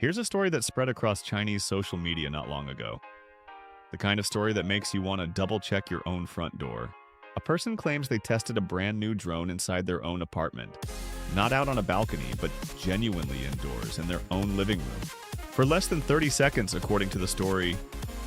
Here's a story that spread across Chinese social media not long ago. The kind of story that makes you want to double check your own front door. A person claims they tested a brand new drone inside their own apartment. Not out on a balcony, but genuinely indoors in their own living room. For less than 30 seconds, according to the story,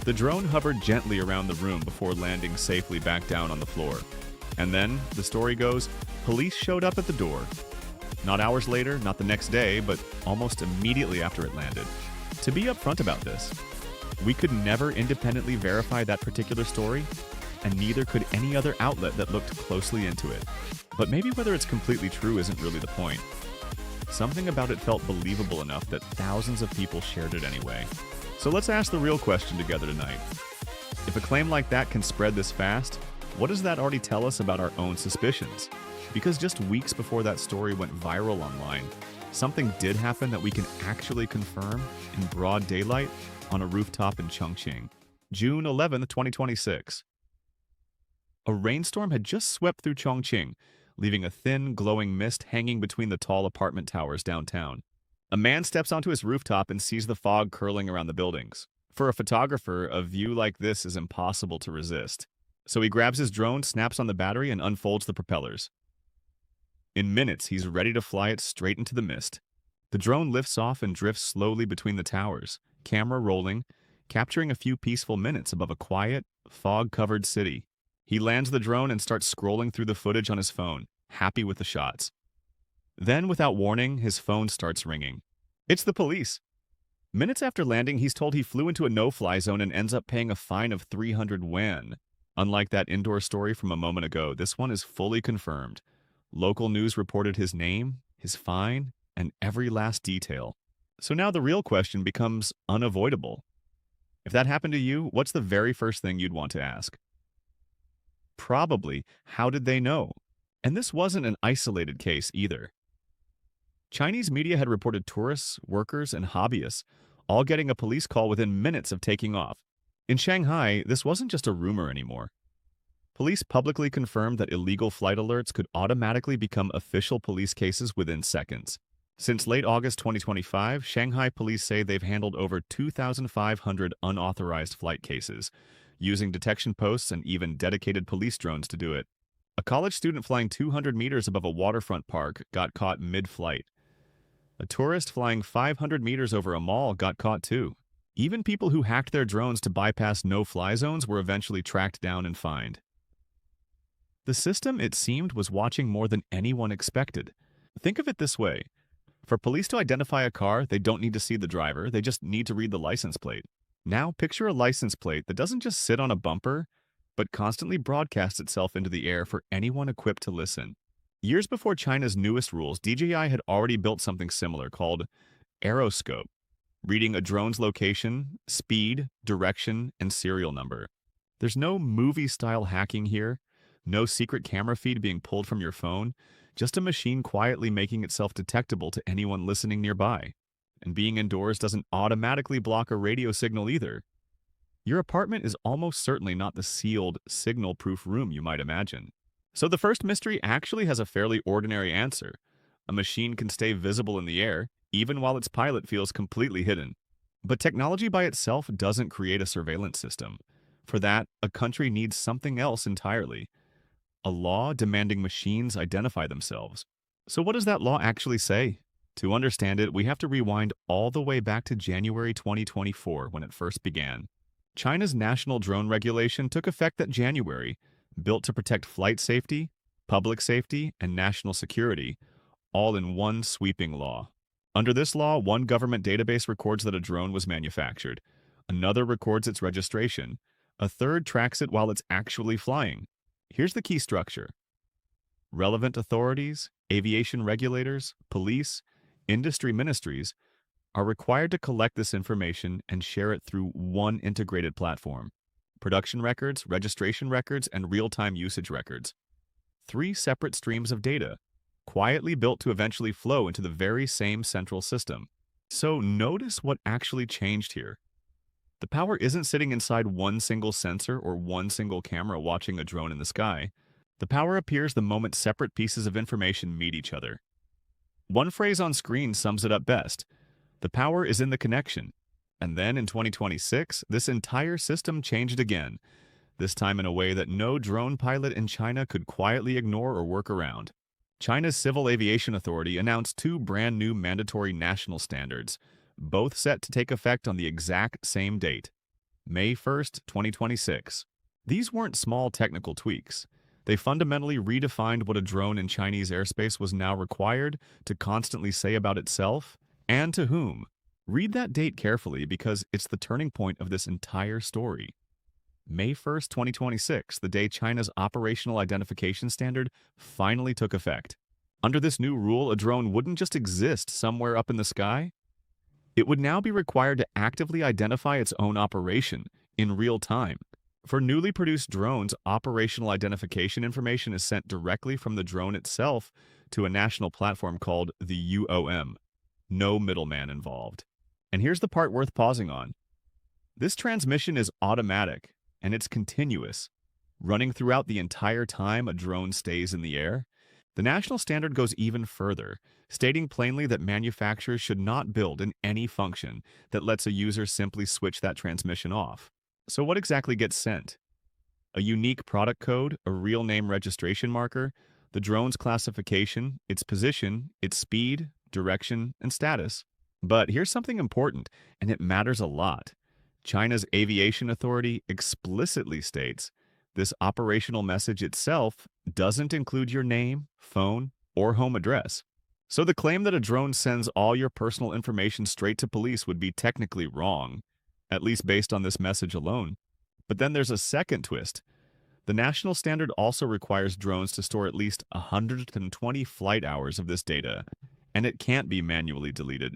the drone hovered gently around the room before landing safely back down on the floor. And then, the story goes, police showed up at the door. Not hours later, not the next day, but almost immediately after it landed. To be upfront about this, we could never independently verify that particular story, and neither could any other outlet that looked closely into it. But maybe whether it's completely true isn't really the point. Something about it felt believable enough that thousands of people shared it anyway. So let's ask the real question together tonight. If a claim like that can spread this fast, what does that already tell us about our own suspicions? Because just weeks before that story went viral online, something did happen that we can actually confirm in broad daylight on a rooftop in Chongqing, June 11th, 2026. A rainstorm had just swept through Chongqing, leaving a thin, glowing mist hanging between the tall apartment towers downtown. A man steps onto his rooftop and sees the fog curling around the buildings. For a photographer, a view like this is impossible to resist. So he grabs his drone, snaps on the battery, and unfolds the propellers. In minutes, he's ready to fly it straight into the mist. The drone lifts off and drifts slowly between the towers, camera rolling, capturing a few peaceful minutes above a quiet, fog-covered city. He lands the drone and starts scrolling through the footage on his phone, happy with the shots. Then, without warning, his phone starts ringing. It's the police. Minutes after landing, he's told he flew into a no-fly zone and ends up paying a fine of 300 yuan. Unlike that indoor story from a moment ago, this one is fully confirmed. Local news reported his name, his fine, and every last detail. So now the real question becomes unavoidable. If that happened to you, what's the very first thing you'd want to ask? Probably, how did they know? And this wasn't an isolated case either. Chinese media had reported tourists, workers, and hobbyists all getting a police call within minutes of taking off. In Shanghai, this wasn't just a rumor anymore. Police publicly confirmed that illegal flight alerts could automatically become official police cases within seconds. Since late August 2025, Shanghai police say they've handled over 2,500 unauthorized flight cases, using detection posts and even dedicated police drones to do it. A college student flying 200 meters above a waterfront park got caught mid-flight. A tourist flying 500 meters over a mall got caught too. Even people who hacked their drones to bypass no-fly zones were eventually tracked down and fined. The system, it seemed, was watching more than anyone expected. Think of it this way. For police to identify a car, they don't need to see the driver, they just need to read the license plate. Now picture a license plate that doesn't just sit on a bumper, but constantly broadcasts itself into the air for anyone equipped to listen. Years before China's newest rules, DJI had already built something similar called AeroScope, reading a drone's location, speed, direction, and serial number. There's no movie-style hacking here. No secret camera feed being pulled from your phone, just a machine quietly making itself detectable to anyone listening nearby. And being indoors doesn't automatically block a radio signal either. Your apartment is almost certainly not the sealed, signal-proof room you might imagine. So the first mystery actually has a fairly ordinary answer. A machine can stay visible in the air, even while its pilot feels completely hidden. But technology by itself doesn't create a surveillance system. For that, a country needs something else entirely. A law demanding machines identify themselves. So what does that law actually say? To understand it, we have to rewind all the way back to January 2024 when it first began. China's national drone regulation took effect that January, built to protect flight safety, public safety, and national security, all in one sweeping law. Under this law, one government database records that a drone was manufactured, another records its registration, a third tracks it while it's actually flying. Here's the key structure. Relevant authorities, aviation regulators, police, industry ministries are required to collect this information and share it through one integrated platform. Production records, registration records, and real-time usage records. 3 separate streams of data, quietly built to eventually flow into the very same central system. So notice what actually changed here. The power isn't sitting inside one single sensor or one single camera watching a drone in the sky. The power appears the moment separate pieces of information meet each other. One phrase on screen sums it up best. The power is in the connection. And then in 2026, this entire system changed again, this time in a way that no drone pilot in China could quietly ignore or work around. China's Civil Aviation Authority announced two brand new mandatory national standards, both set to take effect on the exact same date, May 1st, 2026. These weren't small technical tweaks. They fundamentally redefined what a drone in Chinese airspace was now required to constantly say about itself and to whom. Read that date carefully because it's the turning point of this entire story. May 1st, 2026, the day China's Operational Identification Standard finally took effect. Under this new rule, a drone wouldn't just exist somewhere up in the sky. It would now be required to actively identify its own operation in real time. For newly produced drones, operational identification information is sent directly from the drone itself to a national platform called the UOM. No middleman involved. And here's the part worth pausing on. This transmission is automatic, and it's continuous, running throughout the entire time a drone stays in the air. The national standard goes even further, stating plainly that manufacturers should not build in any function that lets a user simply switch that transmission off. So what exactly gets sent? A unique product code, a real name registration marker, the drone's classification, its position, its speed, direction, and status. But here's something important, and it matters a lot. China's Aviation Authority explicitly states this operational message itself doesn't include your name, phone, or home address. So the claim that a drone sends all your personal information straight to police would be technically wrong, at least based on this message alone. But then there's a second twist. The national standard also requires drones to store at least 120 flight hours of this data, and it can't be manually deleted.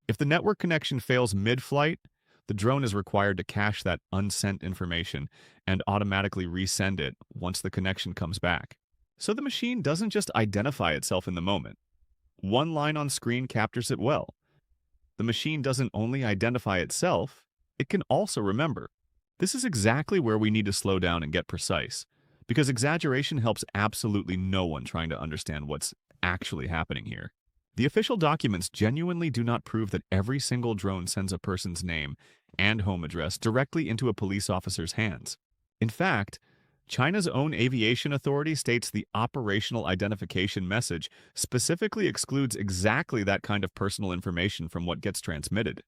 If the network connection fails mid-flight, the drone is required to cache that unsent information and automatically resend it once the connection comes back. So the machine doesn't just identify itself in the moment. One line on screen captures it well. The machine doesn't only identify itself, it can also remember. This is exactly where we need to slow down and get precise, because exaggeration helps absolutely no one trying to understand what's actually happening here. The official documents genuinely do not prove that every single drone sends a person's name and home address directly into a police officer's hands. In fact, China's own aviation authority states the operational identification message specifically excludes exactly that kind of personal information from what gets transmitted.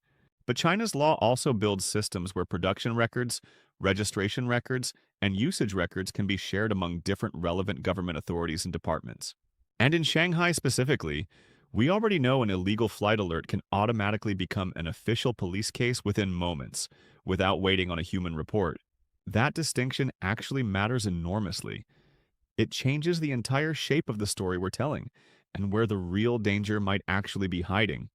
But China's law also builds systems where production records, registration records, and usage records can be shared among different relevant government authorities and departments. And in Shanghai specifically, we already know an illegal flight alert can automatically become an official police case within moments, without waiting on a human report. That distinction actually matters enormously. It changes the entire shape of the story we're telling, and where the real danger might actually be hiding.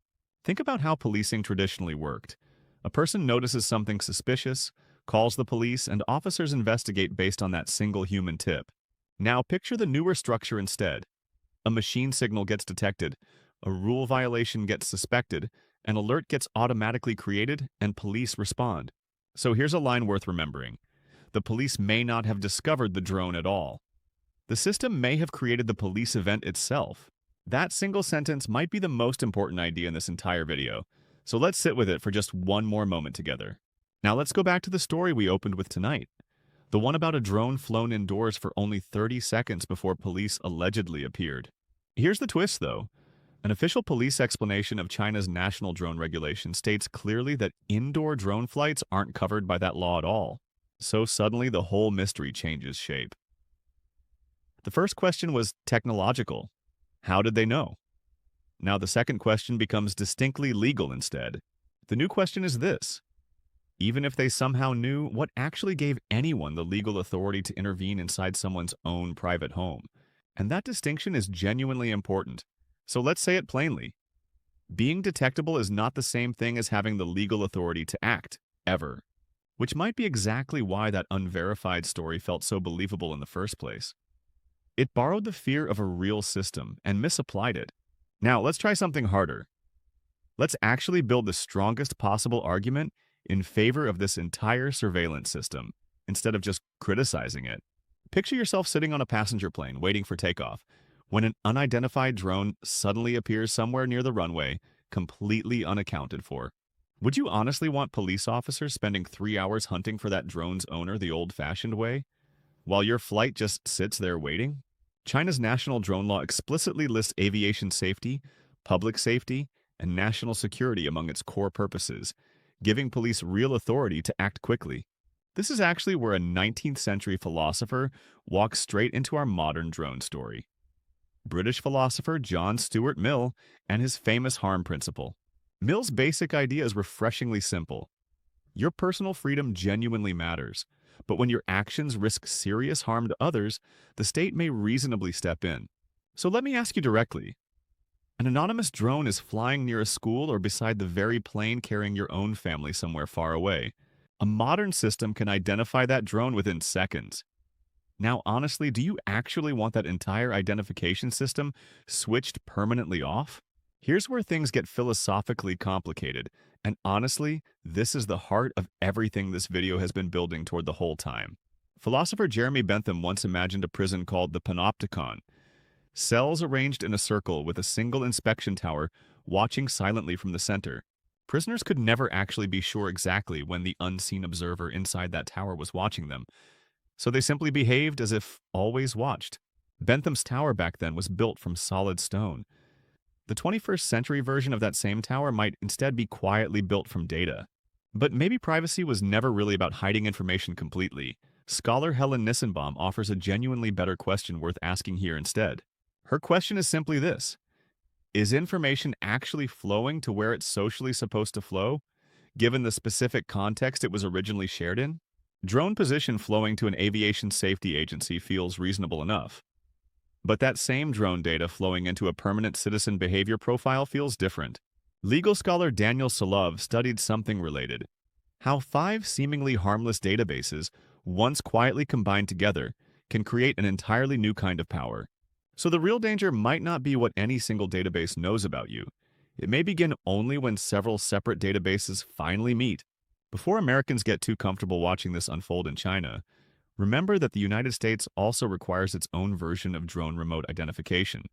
Think about how policing traditionally worked. A person notices something suspicious, calls the police, and officers investigate based on that single human tip. Now picture the newer structure instead. A machine signal gets detected, a rule violation gets suspected, an alert gets automatically created, and police respond. So here's a line worth remembering. The police may not have discovered the drone at all. The system may have created the police event itself. That single sentence might be the most important idea in this entire video, so let's sit with it for just one more moment together. Now let's go back to the story we opened with tonight. The one about a drone flown indoors for only 30 seconds before police allegedly appeared. Here's the twist, though. An official police explanation of China's national drone regulation states clearly that indoor drone flights aren't covered by that law at all. So suddenly the whole mystery changes shape. The first question was technological. How did they know? Now the second question becomes distinctly legal instead. The new question is this. Even if they somehow knew, what actually gave anyone the legal authority to intervene inside someone's own private home? And that distinction is genuinely important. So let's say it plainly. Being detectable is not the same thing as having the legal authority to act, ever. Which might be exactly why that unverified story felt so believable in the first place. It borrowed the fear of a real system and misapplied it. Now, let's try something harder. Let's actually build the strongest possible argument in favor of this entire surveillance system, instead of just criticizing it. Picture yourself sitting on a passenger plane waiting for takeoff, when an unidentified drone suddenly appears somewhere near the runway completely unaccounted for. Would you honestly want police officers spending 3 hours hunting for that drone's owner the old-fashioned way, while your flight just sits there waiting? China's national drone law explicitly lists aviation safety, public safety, and national security among its core purposes, giving police real authority to act quickly. This is actually where a 19th century philosopher walks straight into our modern drone story. British philosopher John Stuart Mill and his famous harm principle. Mill's basic idea is refreshingly simple. Your personal freedom genuinely matters, but when your actions risk serious harm to others, the state may reasonably step in. So let me ask you directly. An anonymous drone is flying near a school or beside the very plane carrying your own family somewhere far away. A modern system can identify that drone within seconds. Now, honestly, do you actually want that entire identification system switched permanently off? Here's where things get philosophically complicated, and honestly, this is the heart of everything this video has been building toward the whole time. Philosopher Jeremy Bentham once imagined a prison called the Panopticon. Cells arranged in a circle with a single inspection tower watching silently from the center. Prisoners could never actually be sure exactly when the unseen observer inside that tower was watching them, so they simply behaved as if always watched. Bentham's tower back then was built from solid stone. The 21st century version of that same tower might instead be quietly built from data. But maybe privacy was never really about hiding information completely. Scholar Helen Nissenbaum offers a genuinely better question worth asking here instead. Her question is simply this: is information actually flowing to where it's socially supposed to flow, given the specific context it was originally shared in? Drone position flowing to an aviation safety agency feels reasonable enough. But that same drone data flowing into a permanent citizen behavior profile feels different. Legal scholar Daniel Solove studied something related: how 5 seemingly harmless databases, once quietly combined together, can create an entirely new kind of power. So the real danger might not be what any single database knows about you. It may begin only when several separate databases finally meet. Before Americans get too comfortable watching this unfold in China, remember that the United States also requires its own version of drone remote identification.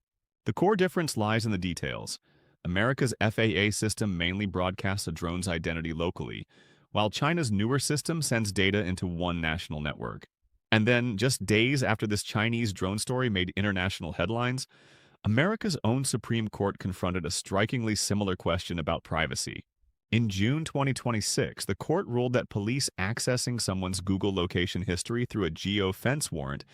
The core difference lies in the details. America's FAA system mainly broadcasts a drone's identity locally, while China's newer system sends data into one national network. And then, just days after this Chinese drone story made international headlines, America's own Supreme Court confronted a strikingly similar question about privacy. In June 2026, the court ruled that police accessing someone's Google location history through a Geofence warrant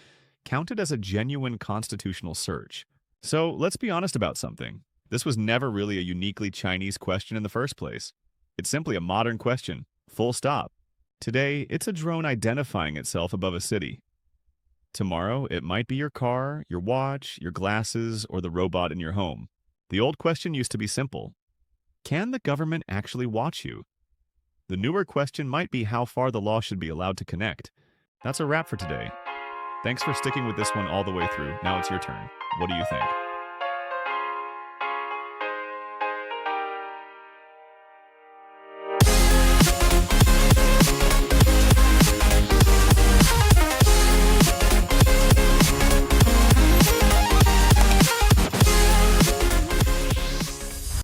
counted as a genuine constitutional search. So let's be honest about something. This was never really a uniquely Chinese question in the first place. It's simply a modern question, full stop. Today, it's a drone identifying itself above a city. Tomorrow, it might be your car, your watch, your glasses, or the robot in your home. The old question used to be simple: can the government actually watch you? The newer question might be how far the law should be allowed to connect. That's a wrap for today. Thanks for sticking with this one all the way through. Now it's your turn. What do you think?